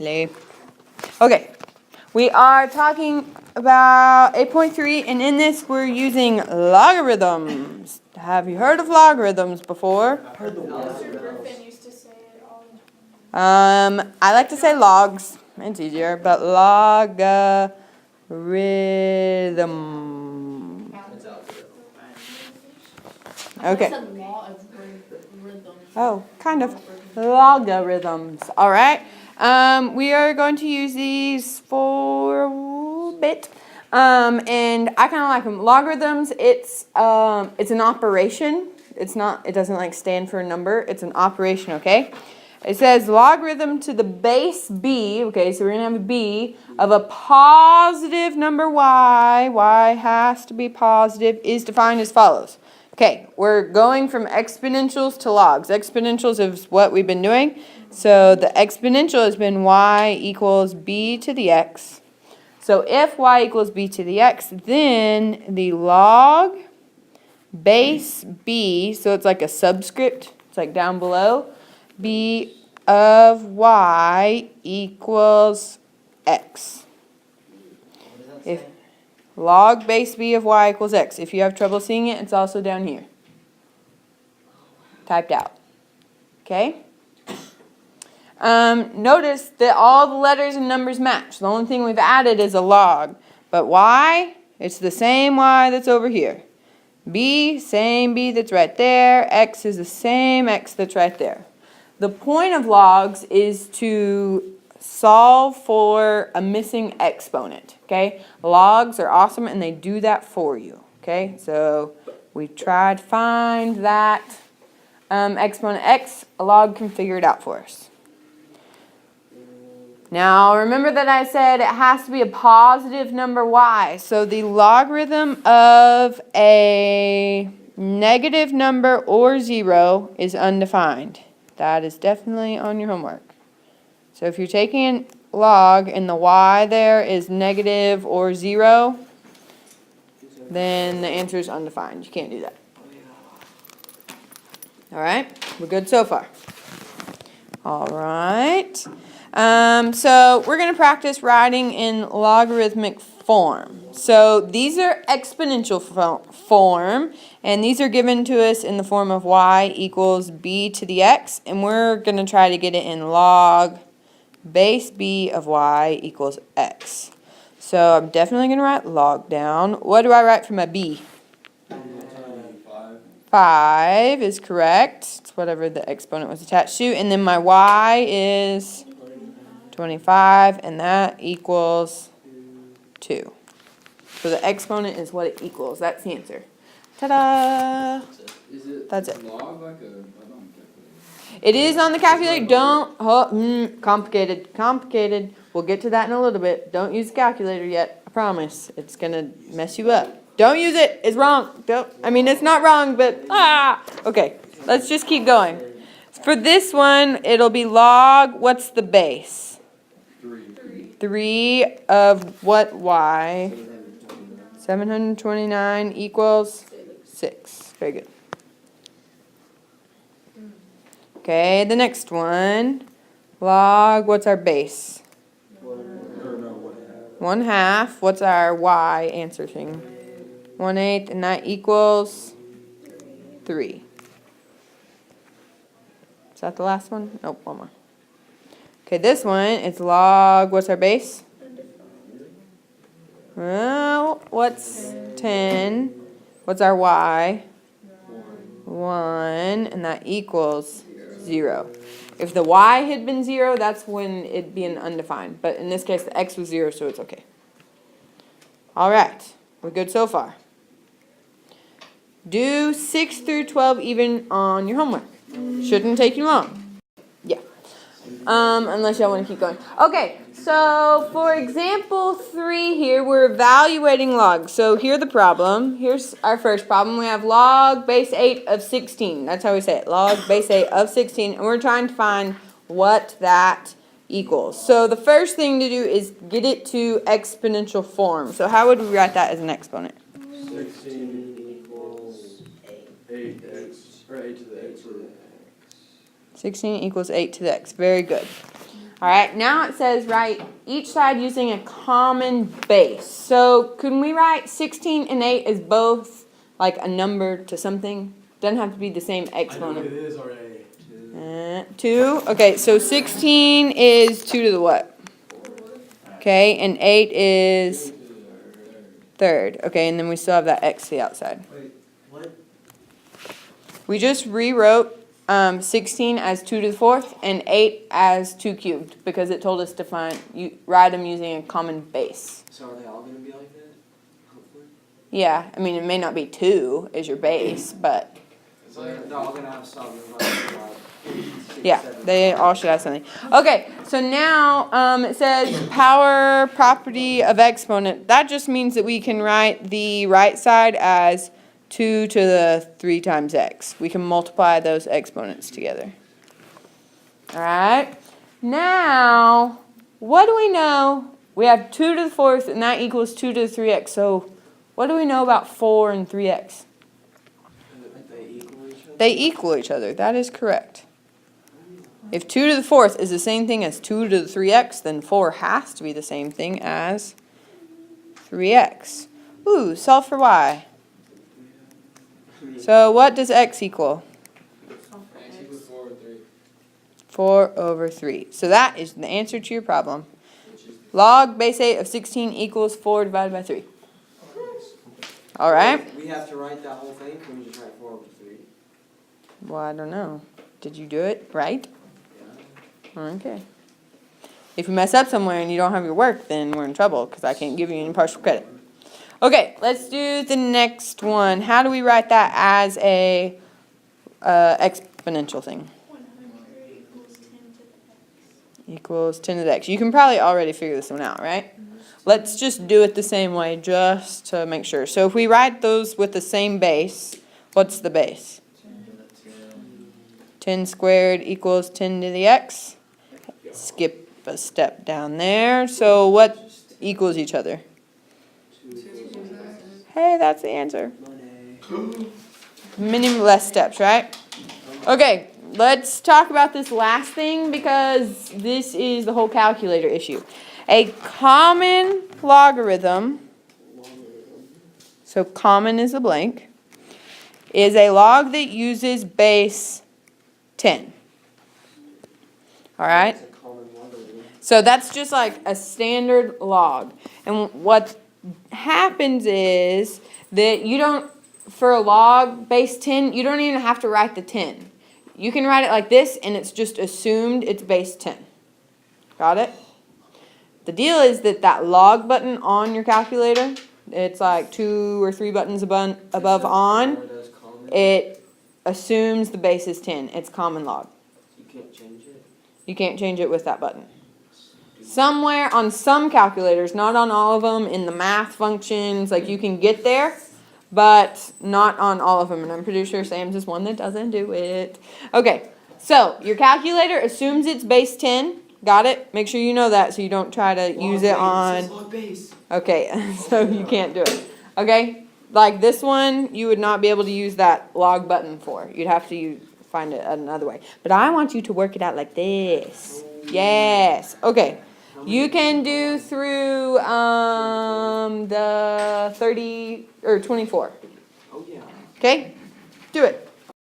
Okay, we are talking about 8.3, and in this we're using logarithms. Have you heard of logarithms before? Mr. Griffin used to say it all the time. I like to say logs. It's easier, but logarithm. Okay. Oh, kind of. Logarithms. All right. We are going to use these for a bit. And I kind of like them. Logarithms, it's an operation. It doesn't like stand for a number. It's an operation, okay? It says logarithm to the base b, okay, so we're going to have a b of a positive number y has to be positive, is defined as follows. Okay, we're going from exponentials to logs. Exponentials is what we've been doing. So the exponential has been y equals b to the x. So if y equals b to the x, then the log base b, so it's like a subscript, it's like down below, b of y equals x. If log base b of y equals x. If you have trouble seeing it, it's also down here. Typed out. Okay? Notice that all the letters and numbers match. The only thing we've added is a log. But y, it's the same y that's over here. B, same b that's right there. X is the same x that's right there. The point of logs is to solve for a missing exponent, okay? Logs are awesome and they do that for you, okay? So we tried to find that exponent x. A log can figure it out for us. Now remember that I said it has to be a positive number y. So the logarithm of a negative number or 0 is undefined. That is definitely on your homework. So if you're taking log and the y there is negative or 0, then the answer is undefined. You can't do that. All right, we're good so far. All right. So we're going to practice writing in logarithmic form. So these are exponential form, and these are given to us in the form of y equals b to the x, and we're going to try to get it in log base b of y equals x. So I'm definitely going to write log down. What do I write from a b? 5 is correct. It's whatever the exponent was attached to. And then my y is 25, and that equals 2. So the exponent is what it equals. That's the answer. Ta-da! That's it. Log like it is on the calculator. Don't, complicated. We'll get to that in a little bit. Don't use the calculator yet. I promise. It's going to mess you up. Don't use it. It's wrong. It's not wrong, but, Okay, let's just keep going. For this one, it'll be log, what's the base? 3 of what y? 729 equals 6. Very good. Okay, the next one. Log, what's our base? 1/2. What's our y answer thing? 1/8, and that equals 3. Is that the last one? Nope, one more. Okay, this one, it's log, what's our base? Well, what's 10? What's our y? 1, and that equals 0. If the y had been 0, that's when it'd be an undefined. But in this case, the x was 0, so it's okay. All right, we're good so far. Do 6 through 12 even on your homework. Shouldn't take you long. Yeah. Unless y'all want to keep going. Okay, so for example 3 here, we're evaluating logs. So here's the problem. Here's our first problem. We have log base 8 of 16. That's how we say it. Log base 8 of 16. And we're trying to find what that equals. So the first thing to do is get it to exponential form. So how would we write that as an exponent? 16 equals 8x, or 8 to the x. 16 equals 8 to the x. Very good. All right, now it says write each side using a common base. So can we write 16 and 8 as both like a number to something? Doesn't have to be the same I know what exponent. it is already. 2. Okay, so 16 is 2 to the what? Okay, and 8 is third. Okay, and then we still have that x to the outside. Wait, what? We just rewrote 16 as 2 to the 4th and 8 as 2 cubed because it told us to write them using a common base. So are they all going to be like that? Hopefully. Yeah, I mean, it may not be 2 as your base, but So they're all going to have something like yeah, they all should have something. Okay, so now it says power property of exponent. That just means that we can write the right side as 2 to the 3 times x. We can multiply those exponents together. All right, now what do we know? We have 2 to the 4th, and that equals 2 to the 3x. So what do we know about 4 and 3x? They equal each other? They equal each other. That is correct. If 2 to the 4th is the same thing as 2 to the 3x, then 4 has to be the same thing as 3x. Ooh, solve for y. So what does x equal? X equals 4 over 3. 4 over 3. So that is the answer to your problem. Log base 8 of 16 equals 4 divided by 3. All right. We have to write that whole thing, or we just write 4 over 3? Well, I don't know. Did you do it right? Yeah. Okay. If you mess up somewhere and you don't have your work, then we're in trouble because I can't give you any partial credit. Okay, let's do the next one. How do we write that as a exponential thing? 100 equals 10 to the x. Equals 10 to the x. You can probably already figure this one out, right? Let's just do it the same way just to make sure. So if we write those with the same base, what's the base? 10 squared equals 10 to the x. Skip a step down there. So what equals each other? Hey, that's the answer. Many less steps, right? Okay, let's talk about this last thing because this is the whole calculator issue. A common logarithm, so common is a blank, is a log that uses base 10. All right? It's a common logarithm. So that's just like a standard log. And what happens is that you don't, for a log base 10, you don't even have to write the 10. You can write it like this and it's just assumed it's base 10. Got it? The deal is that that log button on your calculator, it's like 2 or 3 buttons above on. It assumes the base is 10. It's common log. You can't change it? You can't change it with that button. Somewhere on some calculators, not on all of them, in the math functions, like you can get there, but not on all of them. And I'm pretty sure Sam's is one that doesn't do it. Okay, so your calculator assumes it's base 10. Got it? Make sure you know that so you don't try to use it on... Log base. Okay, so you can't do it. Okay, like this one, you would not be able to use that log button for. You'd have to find it another way. But I want you to work it out like this. Yes. Okay. You can do through the 30 or 24. Oh, yeah. Okay? Do it.